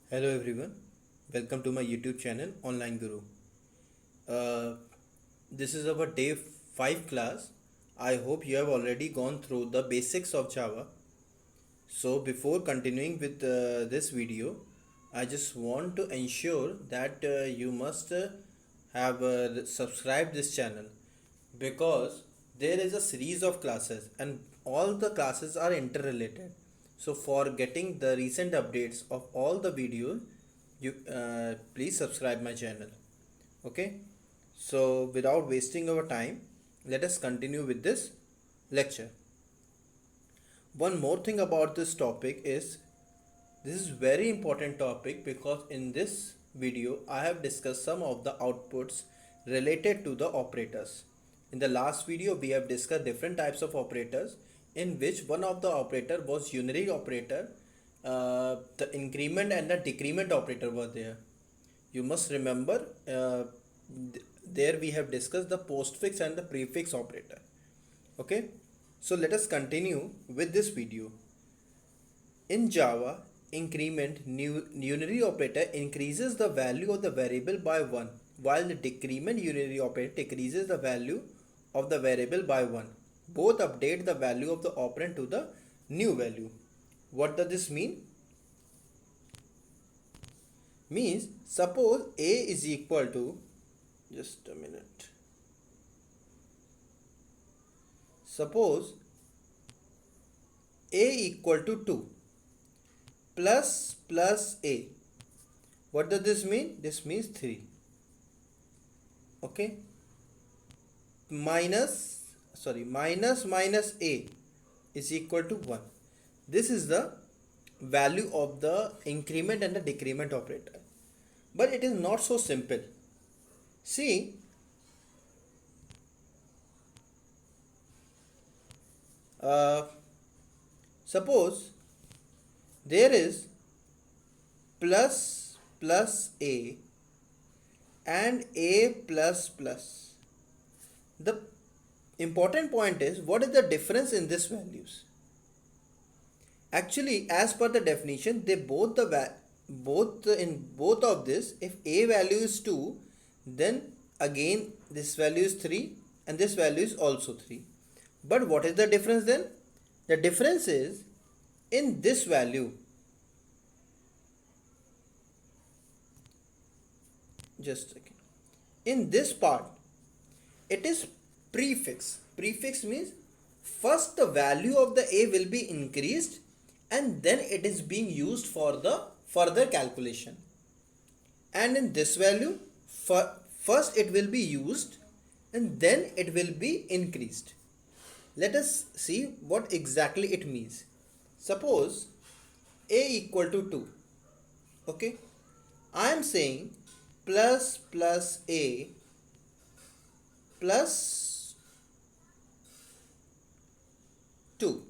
Hello everyone, welcome to my YouTube channel Online Guru. Uh, this is our day 5 class. I hope you have already gone through the basics of Java. So before continuing with this video, I just want to ensure that you must have subscribed this channel because there is a series of classes and all the classes are interrelated. So for getting the recent updates of all the videos, you please subscribe my channel. Okay. So without wasting our time, let us continue with this lecture. One more thing about this topic is this is very important topic because in this video I have discussed some of the outputs related to the operators. In the last video we have discussed different types of operators in which one of the operator was unary operator. The increment and the decrement operator were there. You must remember there we have discussed the postfix and the prefix operator. Okay, so let us continue with this video. In Java, increment unary operator increases the value of the variable by 1, while the decrement unary operator decreases the value of the variable by 1. Both update the value of the operand to the new value. What does this mean? Means suppose a is equal to, just a minute, suppose a equal to 2 plus a. What does this mean? This means 3. Okay, minus a is equal to 1. This is the value of the increment and the decrement operator, but it is not so simple. See, uh, suppose there is plus a and a plus plus. The important point is what is the difference in these values. Actually, as per the definition, they both in both of this, if a value is 2, then again this value is 3 and this value is also 3. But what is the difference then? The difference is in this value. Just a second. In this part, it is prefix. Prefix means first the value of the a will be increased and then it is being used for the further calculation. And in this value, first it will be used and then it will be increased. Let us see what exactly it means. Suppose a equal to 2. Okay, I am saying plus a plus 2.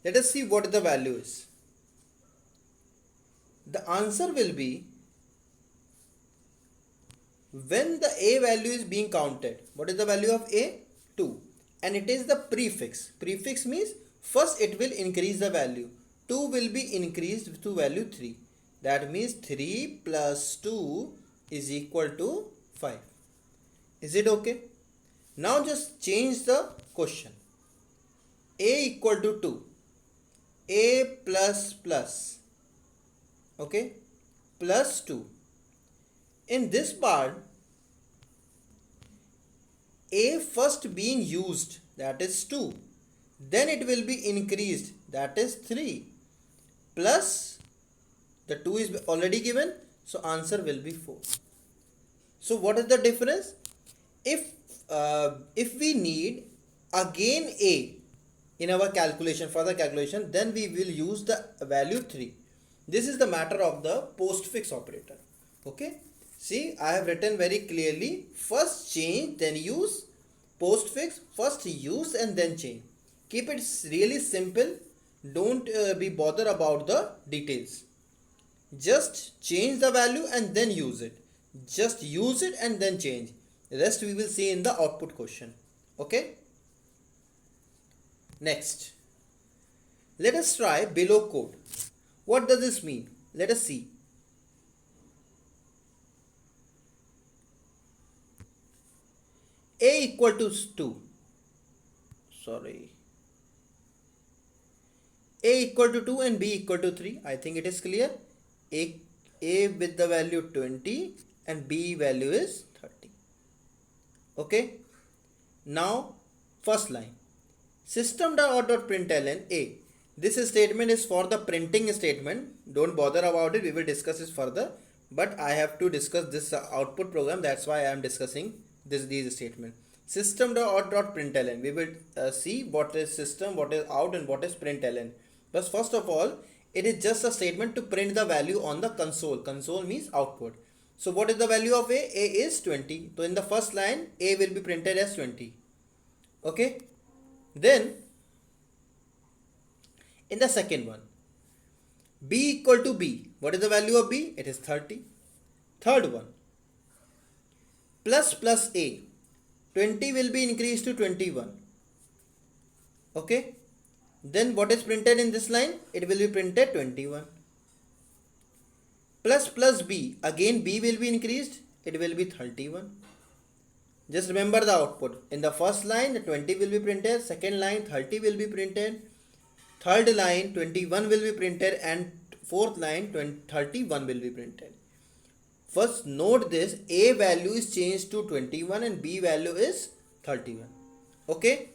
Let us see what the value is. The answer will be when the a value is being counted. What is the value of a? 2. And it is the prefix. Prefix means first it will increase the value. 2 will be increased to value 3. That means 3 plus 2 is equal to 5. Is it okay? Now just change the question. A equal to 2. A plus plus. Okay. Plus 2. In this part, a first being used, that is 2. Then it will be increased, that is 3. Plus the 2 is already given, so answer will be 4. So what is the difference? If we need again a in our calculation, further calculation, then we will use the value 3. This is the matter of the postfix operator. Okay, see, I have written very clearly, first change then use. Postfix, first use and then change. Keep it really simple. Don't be bothered about the details. Just change the value and then use it. Just use it and then change. The rest we will see in the output question. Okay. Next, let us try below code. What does this mean? Let us see. A equal to 2. Sorry. A equal to 2 and B equal to 3. I think it is clear. A with the value 20 and B value is 30. Okay. Now first line. System.out.println A. This statement is for the printing statement. Don't bother about it. We will discuss this further. But I have to discuss this output program. That's why I am discussing these statements. System.out.println. We will see what is system, what is out, and what is println. But first of all, it is just a statement to print the value on the console. Console means output. So what is the value of A? A is 20. So in the first line, A will be printed as 20. Okay. Then in the second one, B equal to B. What is the value of B? It is 30. Third one, plus A. 20 will be increased to 21. Okay. Then what is printed in this line? It will be printed 21. Plus B. Again B will be increased. It will be 31. Just remember the output. In the first line, 20 will be printed. Second line, 30 will be printed. Third line, 21 will be printed. And fourth line, 31 will be printed. First note this, A value is changed to 21 and B value is 31. Okay.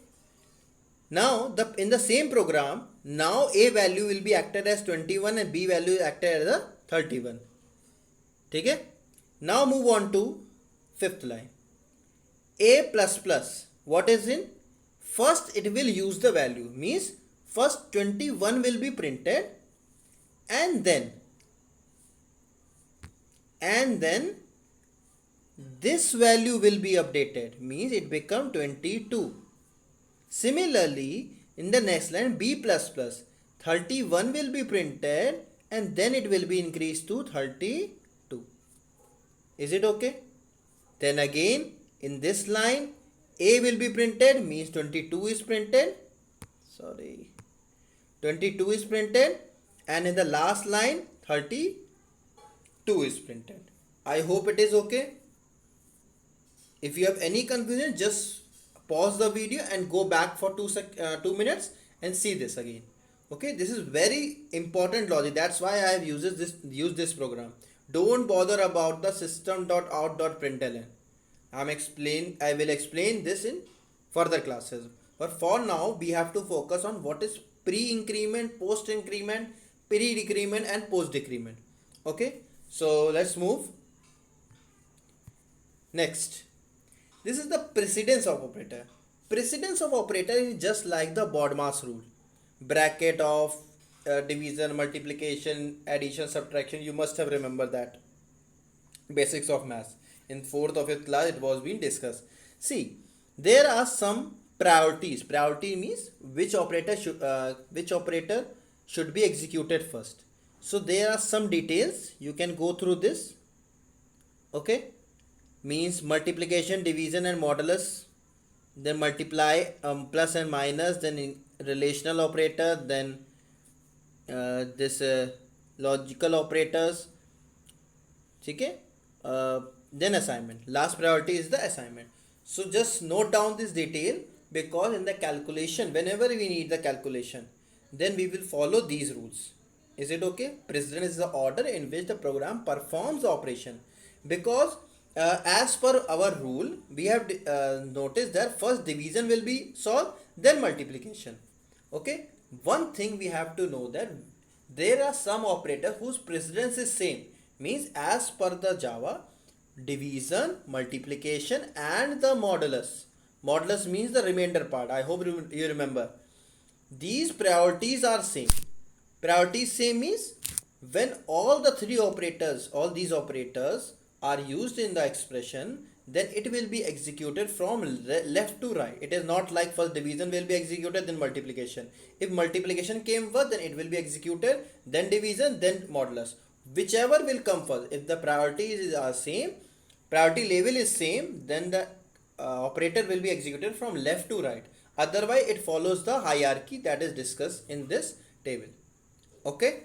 Now in the same program, now A value will be acted as 21 and B value acted as 31. Okay. Now move on to fifth line. A plus plus. What is in? First it will use the value. Means first 21 will be printed and then this value will be updated. Means it become 22. Similarly, in the next line B plus plus, 31 will be printed and then it will be increased to 32. Is it okay? Then again in this line A will be printed, means 22 is printed. 22 is printed and in the last line 32 is printed. I hope it is okay. If you have any confusion, just pause the video and go back for 2 minutes and see this again. Okay, this is very important logic. That's why I have used this program. Don't bother about the system.out.println. I will explain this in further classes. But for now, we have to focus on what is pre-increment, post-increment, pre-decrement and post-decrement. Okay, so let's move. Next, this is the precedence of operator. Precedence of operator is just like the BODMAS rule. Bracket of division, multiplication, addition, subtraction. You must have remembered that. Basics of maths. In 4th or 5th class, it was being discussed. See, there are some priorities. Priority means which operator should be executed first. So there are some details. You can go through this. Okay. Means multiplication, division and modulus. Then multiply, plus and minus. Then in relational operator. Then this logical operators. Okay. Then assignment. Last priority is the assignment. So just note down this detail, because in the calculation, whenever we need the calculation, then we will follow these rules. Is it okay? Precedence is the order in which the program performs the operation. Because as per our rule, we have noticed that first division will be solved, then multiplication. Okay. One thing we have to know, that there are some operators whose precedence is same. Means as per the Java, division, multiplication and the modulus. Modulus means the remainder part. I hope you remember. These priorities are same. Priorities same means when all these operators are used in the expression, then it will be executed from left to right. It is not like first division will be executed, then multiplication. If multiplication came first, then it will be executed, then division, then modulus. Whichever will come first. If the priorities are same, priority level is same, then the operator will be executed from left to right. Otherwise, it follows the hierarchy that is discussed in this table. Okay.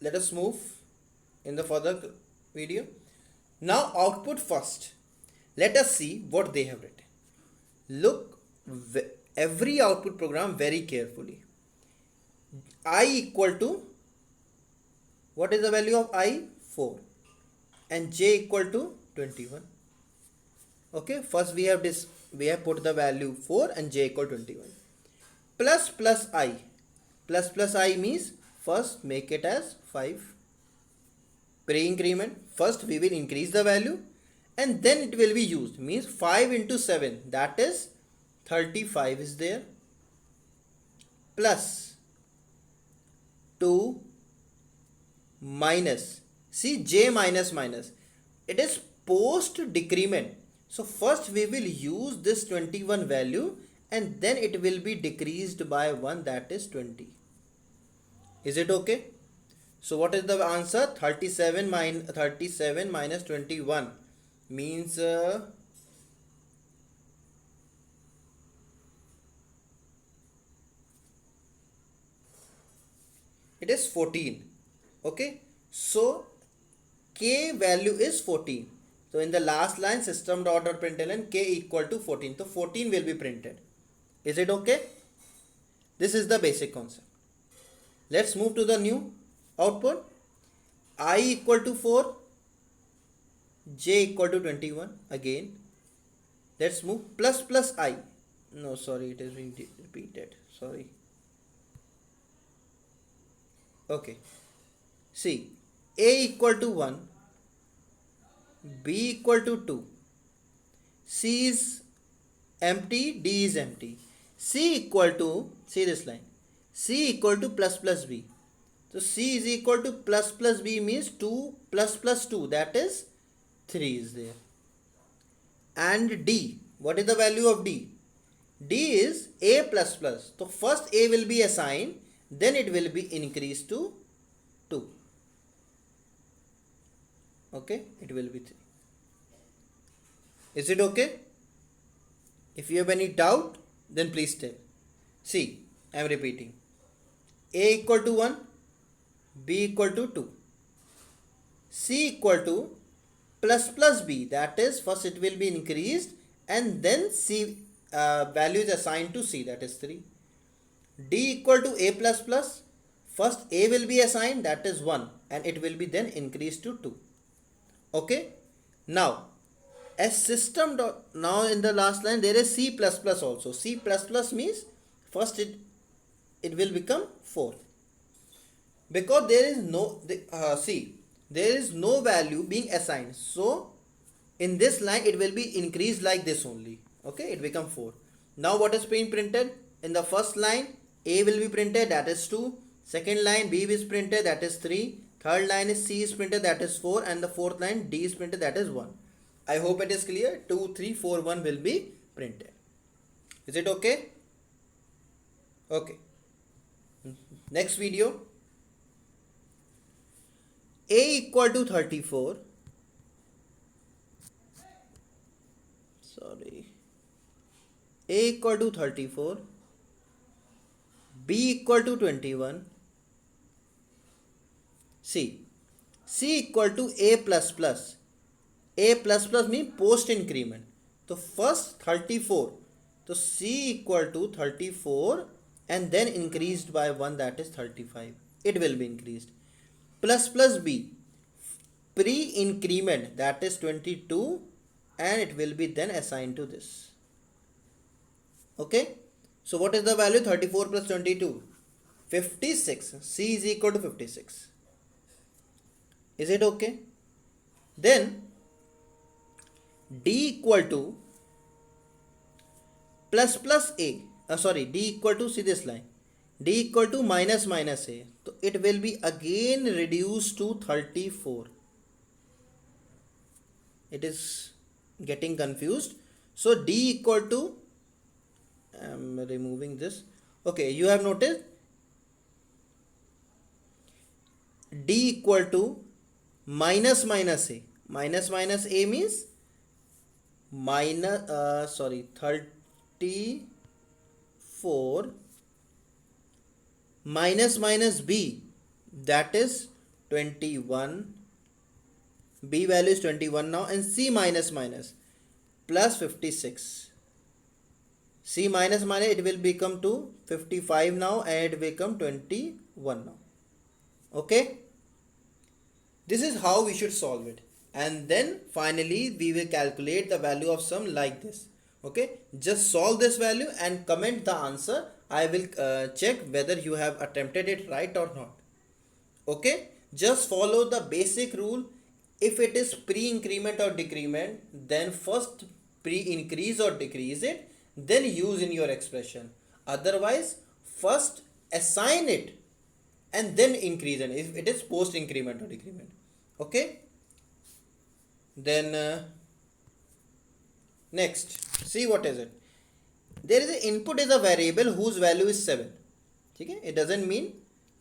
let us move in the further video. Now output first. Let us see what they have written. Look every output program very carefully. I equal to, what is the value of I? 4, and j equal to 21. Okay, first we have put the value 4 and j equal 21. Plus I. Plus I means first make it as 5. Pre-increment, first we will increase the value and then it will be used, means 5 into 7, that is 35 is there, plus 2 minus, see j minus minus, it is post decrement. So first we will use this 21 value and then it will be decreased by 1, that is 20. Is it okay? So what is the answer? 37 minus 21 means it is 14. Okay, so k value is 14. So in the last line, system.println k equal to 14. So 14 will be printed. Is it okay? This is the basic concept. Let's move to the new output. I equal to 4, j equal to 21. Again, let's move plus I. No, sorry, it is being repeated. Sorry. Okay. See, a equal to 1, b equal to 2, c is empty, d is empty. C equal to, see this line, c equal to plus b. So c is equal to plus b means 2 plus 2, that is 3 is there. And d, what is the value of d? D is a plus plus. So first a will be assigned, then it will be increased to 2. Okay, it will be 3. Is it okay? If you have any doubt, then please tell. See, I am repeating. A equal to 1, b equal to 2, c equal to plus b, that is first it will be increased and then c value is assigned to c, that is 3. D equal to a plus plus, first a will be assigned, that is 1, and it will be then increased to 2. Okay, now as system now in the last line there is c plus plus also. C plus plus means first it will become 4, because there is no there is no value being assigned, so in this line it will be increased like this only. Okay, it become 4. Now what is being printed? In the first line a will be printed, that is 2. Second line b is printed, that is 3. Third line is c is printed, that is 4, and the fourth line d is printed, that is 1. I hope it is clear. 2, 3, 4, 1 will be printed. Is it okay? Okay. Next video. A equal to 34. Sorry. A equal to 34. B equal to 21. C equal to a plus plus. A plus plus means post increment. So first 34. So C equal to 34 and then increased by 1, that is 35. It will be increased. Plus B. Pre-increment, that is 22, and it will be then assigned to this. Okay. So what is the value? 34 plus 22. 56. C is equal to 56. Is it okay? Then D equal to plus A. D equal to, see this line. D equal to minus A. So it will be again reduced to 34. It is getting confused. So D equal to, I am removing this. Okay, you have noticed D equal to minus A. Minus A means minus 34 minus B, that is 21, B value is 21 now, and C minus minus plus 56. C minus minus, it will become to 55 now, and it will become 21 now. Okay, this is how we should solve it, and then finally we will calculate the value of sum like this. Okay, just solve this value and comment the answer. I will check whether you have attempted it right or not. Okay, just follow the basic rule. If it is pre-increment or decrement, then first pre-increase or decrease it, then use in your expression. Otherwise, first assign it and then increase it if it is post increment or decrement. Okay, then next, see what is it. There is a input is a variable whose value is 7. Okay, it doesn't mean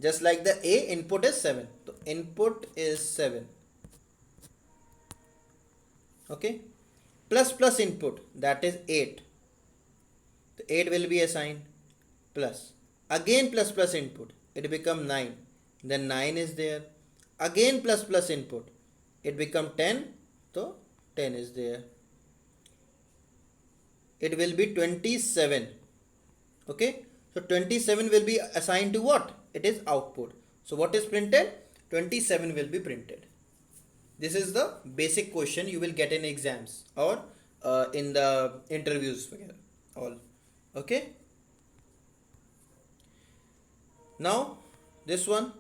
just like the A input is 7. So input is 7. Okay, plus input, that is 8. So 8 will be assigned, plus again plus input, it become 9. Then 9 is there. Again plus input, it become 10. So 10 is there. It will be 27. Okay, so 27 will be assigned to what? It is output. So what is printed? 27 will be printed. This is the basic question you will get in exams or in the interviews all. Okay, now this one,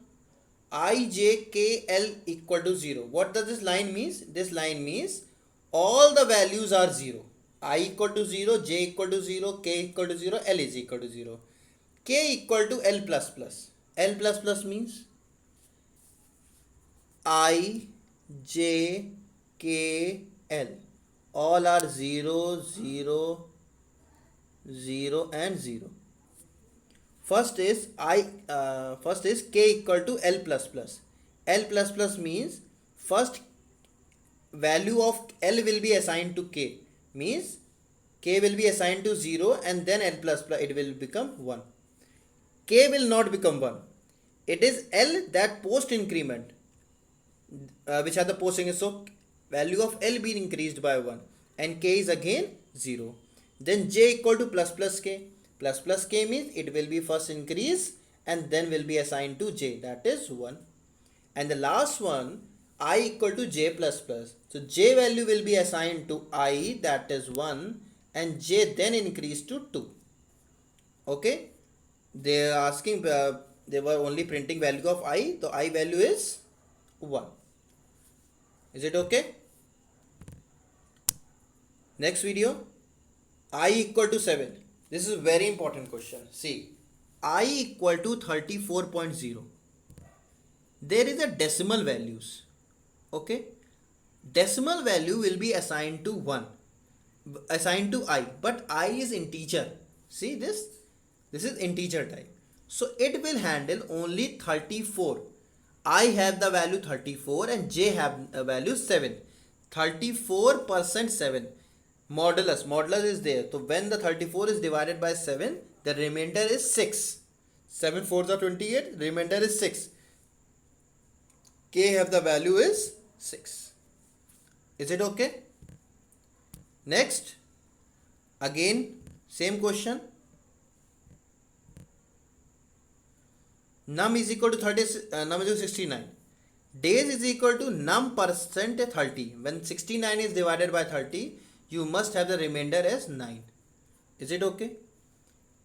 I, J, K, L equal to 0. What does this line means? This line means all the values are 0. I equal to 0, J equal to 0, K equal to 0, L is equal to 0. K equal to L plus plus. L plus plus means I, J, K, L. All are 0, 0, 0 and 0. First is K equal to L plus plus. L plus plus means first value of L will be assigned to K. Means K will be assigned to 0 and then L plus plus it will become 1. K will not become 1. It is L that post increment, which are the posting. So value of L being increased by 1 and K is again 0. Then J equal to plus K. Plus K means it will be first increase and then will be assigned to J, that is 1. And the last one, I equal to J plus plus. So J value will be assigned to I, that is 1, and J then increased to 2. Okay, they are asking, they were only printing value of I, the I value is 1. Is it okay? Next video, I equal to 7. This is a very important question. See, I equal to 34.0. There is a decimal values. Okay, decimal value will be assigned to 1, assigned to I, but I is integer. See this is integer type, so it will handle only 34. I have the value 34 and J have a value 7. 34% 7. Modulus is there. So when the 34 is divided by 7, the remainder is 6. 7 4s are 28, remainder is 6. K have the value is 6. Is it okay? Next, again same question. Num is equal to num is equal to 69. Days is equal to num percent 30. When 69 is divided by 30, you must have the remainder as 9. Is it okay?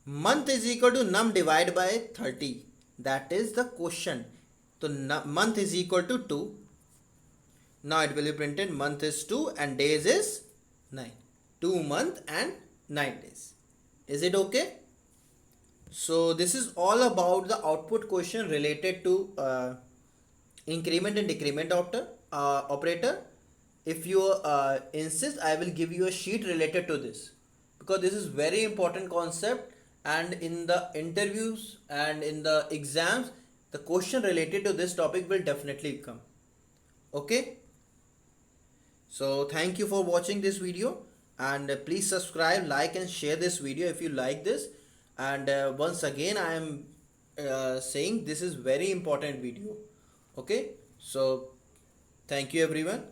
Month is equal to num divided by 30. That is the question. So month is equal to 2. Now it will be printed month is 2 and days is 9. 2 month and 9 days. Is it okay? So this is all about the output question related to increment and decrement operator. If you insist, I will give you a sheet related to this, because this is very important concept, and in the interviews and in the exams the question related to this topic will definitely come. Okay, so thank you for watching this video, and please subscribe, like and share this video if you like this. And once again I am saying this is very important video. Okay, So thank you everyone.